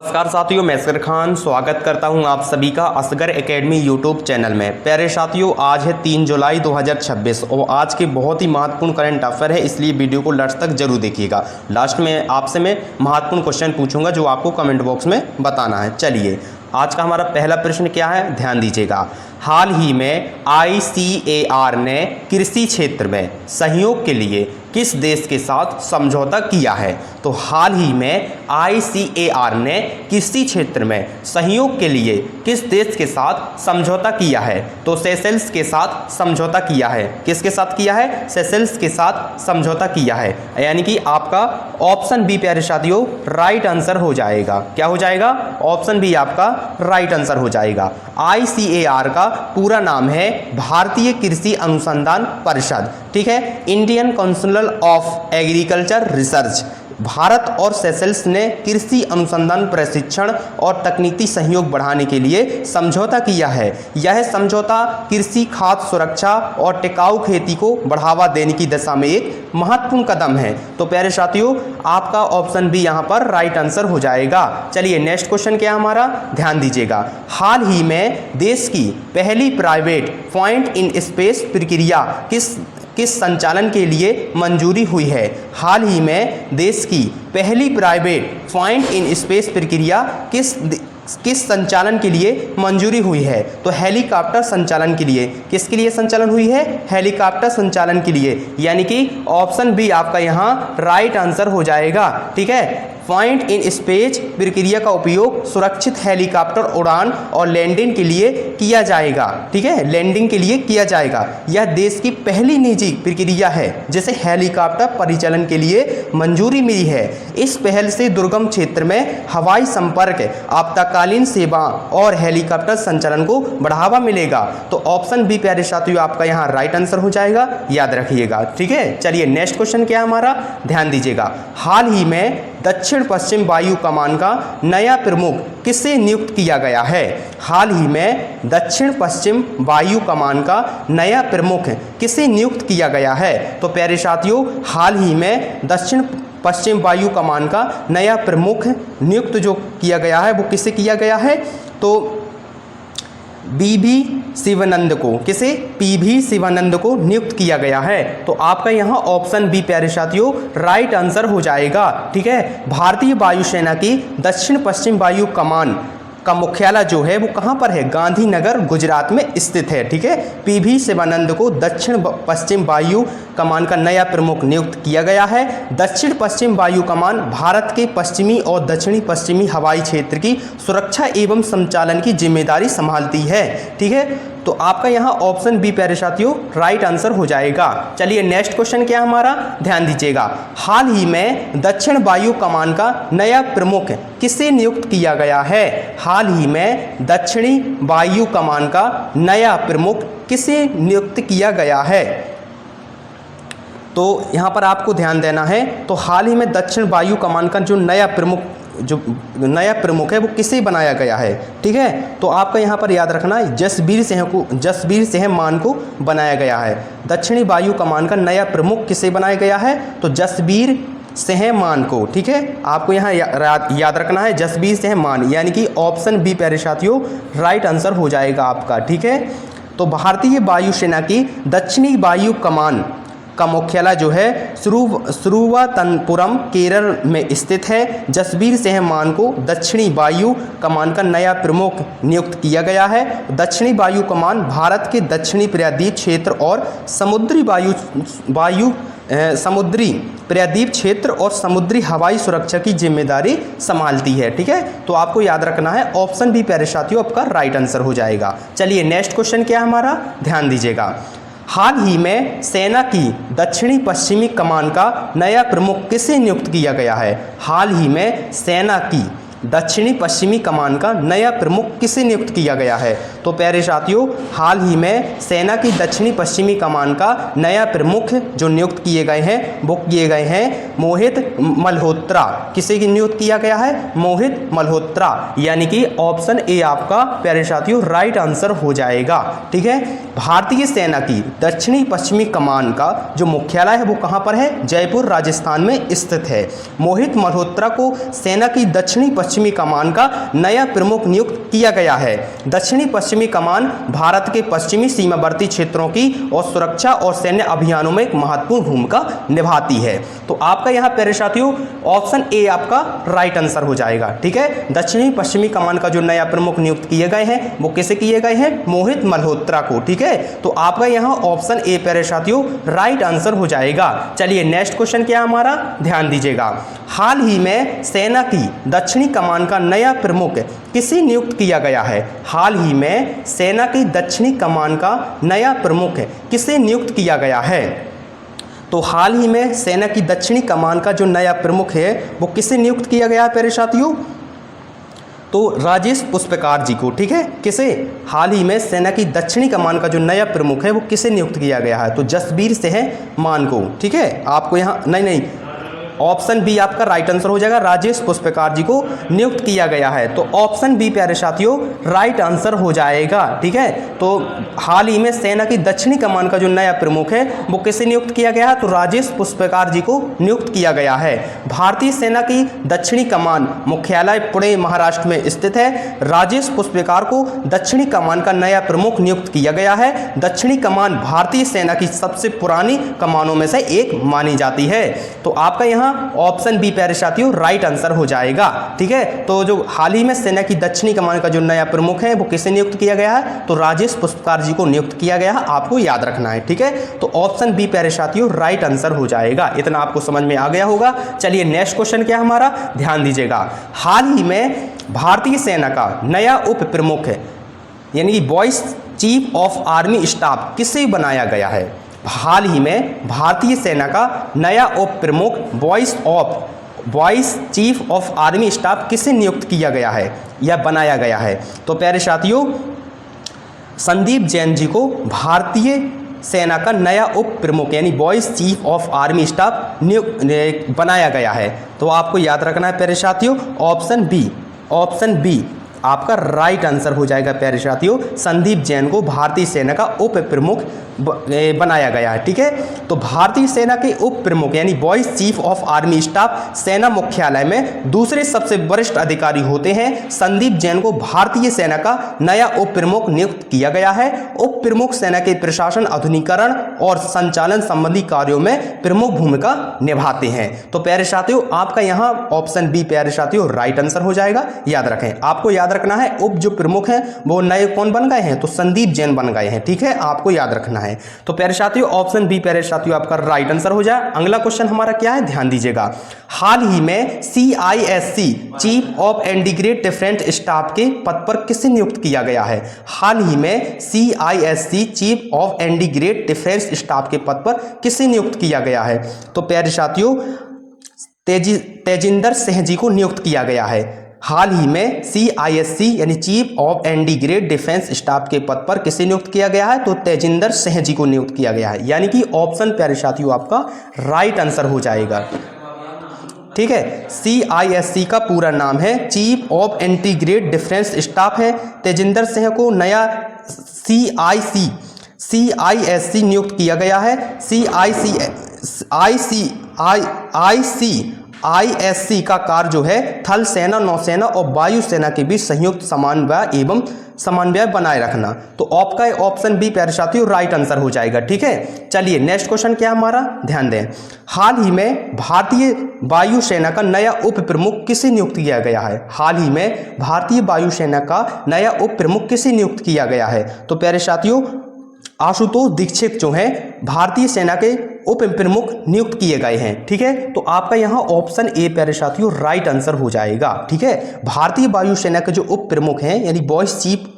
नमस्कार साथियों, मैं असगर खान स्वागत करता हूं आप सभी का असगर एकेडमी यूट्यूब चैनल में। प्यारे साथियों, आज है 3 जुलाई 2026 और आज के बहुत ही महत्वपूर्ण करंट अफेयर है, इसलिए वीडियो को लास्ट तक जरूर देखिएगा। लास्ट में आपसे मैं महत्वपूर्ण क्वेश्चन पूछूंगा जो आपको कमेंट बॉक्स में बताना है। चलिए, आज का हमारा पहला प्रश्न क्या है, ध्यान दीजिएगा। हाल ही में ICAR ने कृषि क्षेत्र में सहयोग के लिए किस देश के साथ समझौता किया है? तो हाल ही में ICAR ने कृषि क्षेत्र में सहयोग के लिए किस देश के साथ समझौता किया है? तो सेशेल्स के साथ समझौता किया है। किसके साथ किया है? सेशेल्स के साथ समझौता किया है। यानी कि आपका ऑप्शन बी प्यारे साथियों राइट आंसर हो जाएगा। क्या हो जाएगा? ऑप्शन बी आपका राइट आंसर हो जाएगा। ICAR का पूरा नाम है भारतीय कृषि अनुसंधान परिषद, ठीक है, Indian council of agriculture research. Bharat और सेशेल्स ने कृषि अनुसंधान प्रशिक्षण और तकनीकी सहयोग बढ़ाने के लिए समझौता किया है। यह समझौता कृषि खाद्य सुरक्षा और टिकाऊ खेती को बढ़ावा देने की दिशा में एक महत्वपूर्ण कदम है। तो प्यारे साथियों, आपका ऑप्शन बी यहाँ पर राइट आंसर हो जाएगा। चलिए, नेक्स्ट क्वेश्चन क्या हमारा, ध्यान दीजिएगा। हाल ही में देश की पहली प्राइवेट पॉइंट इन स्पेस प्रक्रिया किस संचालन के लिए मंजूरी हुई है? हाल ही में देश की पहली प्राइवेट पॉइंट इन स्पेस प्रक्रिया किस संचालन के लिए मंजूरी हुई है? तो हेलीकॉप्टर संचालन के लिए। किसके लिए संचालन हुई है? हेलीकॉप्टर संचालन के लिए। यानी कि ऑप्शन बी आपका यहाँ राइट आंसर हो जाएगा, ठीक है। पॉइंट इन स्पेस प्रक्रिया का उपयोग सुरक्षित हेलीकॉप्टर उड़ान और लैंडिंग के लिए किया जाएगा, ठीक है, लैंडिंग के लिए किया जाएगा। यह देश की पहली निजी प्रक्रिया है जिसे हेलीकॉप्टर परिचालन के लिए मंजूरी मिली है। इस पहल से दुर्गम क्षेत्र में हवाई संपर्क, आपातकालीन सेवा और हेलीकॉप्टर संचालन को बढ़ावा मिलेगा। तो ऑप्शन बी प्यारे साथियों आपका यहाँ राइट आंसर हो जाएगा, याद रखिएगा, ठीक है। चलिए, नेक्स्ट क्वेश्चन क्या है हमारा, ध्यान दीजिएगा। हाल ही में दक्षिण पश्चिम वायु कमान का नया प्रमुख किसे नियुक्त किया गया है? हाल ही में दक्षिण पश्चिम वायु कमान का नया प्रमुख किसे नियुक्त किया गया है? तो प्यारे साथियों, हाल ही में दक्षिण पश्चिम वायु कमान का नया प्रमुख नियुक्त जो किया गया है वो किसे किया गया है? तो BV शिवानंद को, किसे? PV शिवानंद को नियुक्त किया गया है। तो आपका यहाँ ऑप्शन बी प्यारे साथियों राइट आंसर हो जाएगा, ठीक है। भारतीय वायुसेना की दक्षिण पश्चिम वायु कमान का मुख्यालय जो है वो कहाँ पर है? गांधीनगर गुजरात में स्थित है, ठीक है। PV शिवानंद को दक्षिण पश्चिम वायु कमान का नया प्रमुख नियुक्त किया गया है। दक्षिण पश्चिम वायु कमान भारत के पश्चिमी और दक्षिणी पश्चिमी हवाई क्षेत्र की सुरक्षा एवं संचालन की जिम्मेदारी संभालती है, ठीक है। तो आपका यहाँ ऑप्शन बी प्यारे साथियों राइट आंसर हो जाएगा। चलिए, नेक्स्ट क्वेश्चन क्या हमारा, ध्यान दीजिएगा। हाल ही में दक्षिण वायु कमान का नया प्रमुख किसे नियुक्त किया गया है? हाल ही में दक्षिणी वायु कमान का नया प्रमुख किसे नियुक्त किया गया है? तो यहाँ पर आपको ध्यान देना है। तो हाल ही में दक्षिण वायु कमान का जो नया प्रमुख है वो किसे बनाया गया है, ठीक है। तो आपका यहाँ पर याद रखना है जसबीर सिंह मान को बनाया गया है। दक्षिणी वायु कमान का नया प्रमुख किसे बनाया गया है? तो जसबीर सिंह मान को, ठीक है। आपको यहाँ याद रखना है जसबीर सिंह मान, यानी कि ऑप्शन बी प्यारे साथियों राइट आंसर हो जाएगा आपका, ठीक है। तो भारतीय वायुसेना की दक्षिणी वायु कमान का मुख्यालय जो है श्रीरुवनंतपुरम केरल में स्थित है। जसबीर सिंह मान को दक्षिणी वायु कमान का नया प्रमुख नियुक्त किया गया है। दक्षिणी वायु कमान भारत के दक्षिणी प्रायद्वीप क्षेत्र और समुद्री प्रायद्वीप क्षेत्र और समुद्री हवाई सुरक्षा की जिम्मेदारी संभालती है, ठीक है। तो आपको याद रखना है ऑप्शन बी प्यारे साथियों आपका राइट आंसर हो जाएगा। चलिए, नेक्स्ट क्वेश्चन क्या है हमारा, ध्यान दीजिएगा। हाल ही में सेना की दक्षिणी पश्चिमी कमान का नया प्रमुख किसे नियुक्त किया गया है? हाल ही में सेना की दक्षिणी पश्चिमी कमान का नया प्रमुख किसे नियुक्त किया गया है? तो प्यारे साथियों, हाल ही में सेना की दक्षिणी पश्चिमी कमान का नया प्रमुख जो नियुक्त किए गए हैं वो किए गए हैं मोहित मल्होत्रा। किसे नियुक्त किया गया है? मोहित मल्होत्रा, यानी कि ऑप्शन ए आपका प्यारे साथियों राइट आंसर हो जाएगा, ठीक है। भारतीय सेना की दक्षिणी पश्चिमी कमान का जो मुख्यालय है वो कहाँ पर है? जयपुर राजस्थान में स्थित है। मोहित मल्होत्रा को सेना की दक्षिणी पश्चिमी कमान का नया प्रमुख नियुक्त किया गया है। दक्षिणी पश्चिमी कमान भारत के पश्चिमी सीमावर्ती क्षेत्रों की और सुरक्षा और सैन्य अभियानों में एक महत्वपूर्ण भूमिका निभाती है। तो आपका यहाँ प्यारे साथियों ऑप्शन ए आपका राइट आंसर हो जाएगा। ठीक है, दक्षिणी पश्चिमी कमान का जो नया प्रमुख नियुक्त किए गए हैं वो किसे किए गए हैं? मोहित मल्होत्रा को। ठीक है, तो आपका यहाँ ऑप्शन ए प्यारे साथियों राइट आंसर हो जाएगा। चलिए नेक्स्ट क्वेश्चन क्या हमारा, ध्यान दीजिएगा। हाल ही में सेना की दक्षिणी कमान का नया प्रमुख किसे नियुक्त किया गया है? हाल ही में सेना की दक्षिणी कमान का नया प्रमुख किसे नियुक्त किया गया है? तो हाल ही में सेना की दक्षिणी कमान का जो नया प्रमुख है वो किसे नियुक्त किया गया है प्यारे साथियों? तो राजेश पुष्पकार जी को। ठीक है, किसे? हाल ही में सेना की दक्षिणी कमान का जो नया प्रमुख है वो किसे नियुक्त किया गया है? तो जसबीर सेहमान को। ठीक है, आपको यहाँ नहीं ऑप्शन बी आपका राइट आंसर हो जाएगा, राजेश पुष्पकार जी को नियुक्त किया गया है। तो ऑप्शन बी प्यारे साथियों राइट आंसर हो जाएगा। ठीक है, तो हाल ही में सेना की दक्षिणी कमान का जो नया प्रमुख है वो किसे नियुक्त किया गया है? तो राजेश पुष्पकार जी को नियुक्त किया गया है। भारतीय सेना की दक्षिणी कमान मुख्यालय पुणे महाराष्ट्र में स्थित है। राजेश पुष्पकार को दक्षिणी कमान का नया प्रमुख नियुक्त किया गया है। दक्षिणी कमान भारतीय सेना की सबसे पुरानी कमानों में से एक मानी जाती है। तो आपका यहाँ ऑप्शन बी प्यारे साथियों राइट आंसर हो जाएगा। ठीक है, तो जो हाल ही में सेना की दक्षिणी कमान का जो नया प्रमुख है वो किसे नियुक्त किया गया है? तो राजेश पुष्पकार जी को नियुक्त किया गया है, आपको याद रखना है। ठीक है, तो ऑप्शन बी प्यारे साथियों राइट आंसर हो जाएगा। इतना आपको समझ में आ गया होगा। चलिए नेक्स्ट क्वेश्चन क्या हमारा, ध्यान दीजिएगा। हाल ही में भारतीय सेना का नया उप प्रमुख यानी कि vice chief of army staff किसे बनाया गया है? हाल ही में भारतीय सेना का नया उप प्रमुख vice chief of army staff किसे नियुक्त किया गया है या बनाया गया है? तो प्यारे साथियों संदीप जैन जी को भारतीय सेना का नया उप प्रमुख यानी vice chief of army staff नियुक्त बनाया गया है। तो आपको याद रखना है प्यारे साथियों ऑप्शन बी आपका राइट आंसर हो जाएगा प्यारे साथियों। संदीप जैन को भारतीय सेना का उप प्रमुख बनाया गया है। ठीक है, तो भारतीय सेना के उप प्रमुख यानी vice chief of army staff सेना मुख्यालय में दूसरे सबसे वरिष्ठ अधिकारी होते हैं। संदीप जैन को भारतीय सेना का नया उप प्रमुख नियुक्त किया गया है। उप प्रमुख सेना के प्रशासन, आधुनिकीकरण और संचालन संबंधी कार्यों में प्रमुख भूमिका निभाते हैं। तो प्यारे साथियों आपका यहाँ ऑप्शन बी प्यारे साथियों राइट आंसर हो जाएगा। याद रखें, आपको याद रखना है उप जो प्रमुख हैं वो नए कौन बन गए हैं? तो संदीप जैन बन गए हैं। ठीक है, आपको याद रखना है। तो प्यारे साथियों ऑप्शन बी प्यारे साथियों आपका राइट आंसर हो जाए। अगला क्वेश्चन हमारा क्या है, ध्यान दीजिएगा। हाल ही में CISC chief of integrated defence staff के पद पर किसे नियुक्त किया गया है? हाल ही में CISC chief of integrated defence staff के पद पर किसे नियुक्त किया गया है? तो प्यारे साथियों तेजिंदर सिंह जी को नियुक्त किया गया है। हाल ही में CISC यानी chief of integrated defence staff के पद पर किसे नियुक्त किया गया है? तो तेजिंदर सिंह जी को नियुक्त किया गया है। यानी कि ऑप्शन प्यारे साथियों आपका राइट आंसर हो जाएगा। ठीक है, CISC का पूरा नाम है chief of integrated defence staff है। तेजिंदर सिंह को नया CISC नियुक्त किया गया है। ISC का कार्य जो है थल सेना, नौसेना और वायु सेना के बीच संयुक्त समन्वय बनाए रखना। तो आपका ऑप्शन बी प्यारे साथियों राइट आंसर हो जाएगा। ठीक है, चलिए नेक्स्ट क्वेश्चन क्या हमारा, ध्यान दें। हाल ही में भारतीय वायु सेना का नया उप प्रमुख किसे नियुक्त किया गया है? हाल ही में भारतीय वायु सेना का नया उप प्रमुख किसे नियुक्त किया गया है? तो प्यारे साथियों आशुतोष दीक्षित जो है भारतीय सेना के उप प्रमुख नियुक्त किए गए हैं। ठीक है, तो आपका यहाँ ऑप्शन ए प्यारे साथियों राइट आंसर हो जाएगा। ठीक है, भारतीय वायुसेना के जो उप प्रमुख हैं यानी vice chief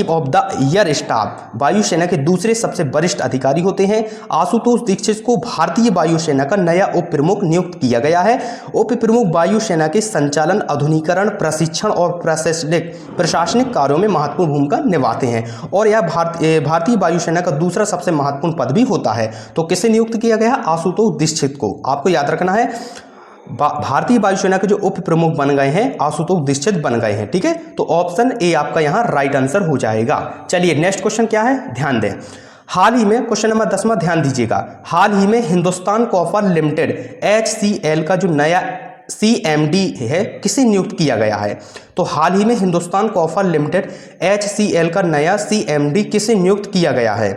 of the air staff वायुसेना के दूसरे सबसे वरिष्ठ अधिकारी होते हैं। आशुतोष दीक्षित को भारतीय वायुसेना का नया उप प्रमुख नियुक्त किया गया है। उप प्रमुख वायुसेना के संचालन, आधुनिकीकरण, प्रशिक्षण और प्रशासनिक कार्यों में महत्वपूर्ण भूमिका निभाते हैं और यह भारतीय वायुसेना का दूसरा सबसे महत्वपूर्ण पद भी होता है। तो किसे नियुक्त किया गया? आशुतोष दीक्षित को। आपको याद रखना है भारतीय वायुसेना के जो उप प्रमुख बन गए हैं आशुतोष दीक्षित बन गए हैं। ठीक है, तो ऑप्शन ए आपका यहाँ राइट आंसर हो जाएगा। चलिए नेक्स्ट क्वेश्चन क्या है, ध्यान दें। हाल ही में क्वेश्चन नंबर 10वां ध्यान दीजिएगा। हाल ही में हिंदुस्तान कॉपर लिमिटेड HCL का जो नया CMD है किसे नियुक्त किया गया है? तो हाल ही में हिंदुस्तान कॉपर लिमिटेड HCL का नया CMD किसे नियुक्त किया गया है?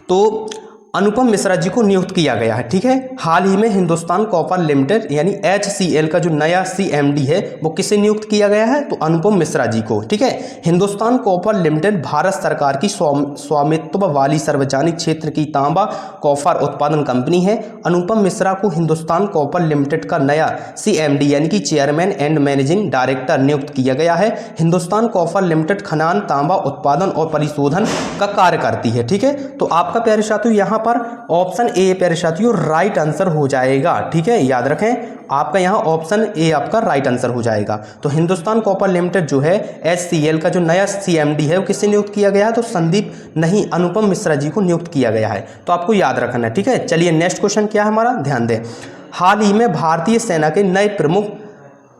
तो अनुपम मिश्रा जी को नियुक्त किया गया है। ठीक है, हाल ही में हिंदुस्तान कॉपर लिमिटेड यानी HCL का जो नया CMD है वो किसे नियुक्त किया गया है? तो अनुपम मिश्रा जी को। ठीक है, हिंदुस्तान कॉपर लिमिटेड भारत सरकार की स्वामित्व वाली सार्वजनिक क्षेत्र की तांबा कॉपर उत्पादन कंपनी है। अनुपम मिश्रा को हिंदुस्तान कॉपर लिमिटेड का नया CMD यानी कि चेयरमैन एंड मैनेजिंग डायरेक्टर नियुक्त किया गया है। हिंदुस्तान कॉपर लिमिटेड खनन, तांबा उत्पादन और परिशोधन का कार्य करती है। ठीक है, तो आपका प्यारे साथियों यहाँ पर ऑप्शन ए प्यारे साथियों राइट आंसर हो जाएगा। ठीक है, याद रखें आपका यहाँ ऑप्शन ए आपका राइट आंसर हो जाएगा। तो हिंदुस्तान कॉपर लिमिटेड जो है HCL का जो नया CMD है वो किससे नियुक्त किया गया है? तो संदीप नहीं, अनुपम मिश्रा जी को नियुक्त किया गया है। तो आपको याद रखना है। ठीक है, चलिए नेक्स्ट क्वेश्चन क्या है हमारा, ध्यान दें। हाल ही में भारतीय सेना के नए प्रमुख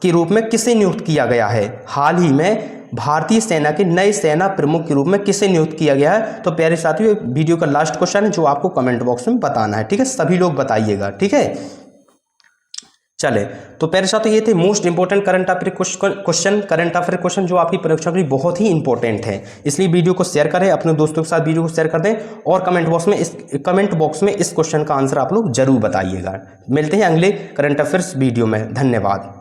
के रूप में किसे नियुक्त किया गया है? हाल ही में भारतीय सेना के नए सेना प्रमुख के रूप में किसे नियुक्त किया गया है? तो प्यारे साथियों वीडियो का लास्ट क्वेश्चन है जो आपको कमेंट बॉक्स में बताना है। ठीक है, सभी लोग बताइएगा। ठीक है, चले तो प्यारे साथियों ये थे most important current affair question जो आपकी परीक्षा के लिए बहुत ही इंपॉर्टेंट है। इसलिए वीडियो को शेयर करें, अपने दोस्तों के साथ वीडियो को शेयर कर दें और कमेंट बॉक्स में इस क्वेश्चन का आंसर आप लोग जरूर बताइएगा। मिलते हैं अगले करंट अफेयर्स वीडियो में। धन्यवाद।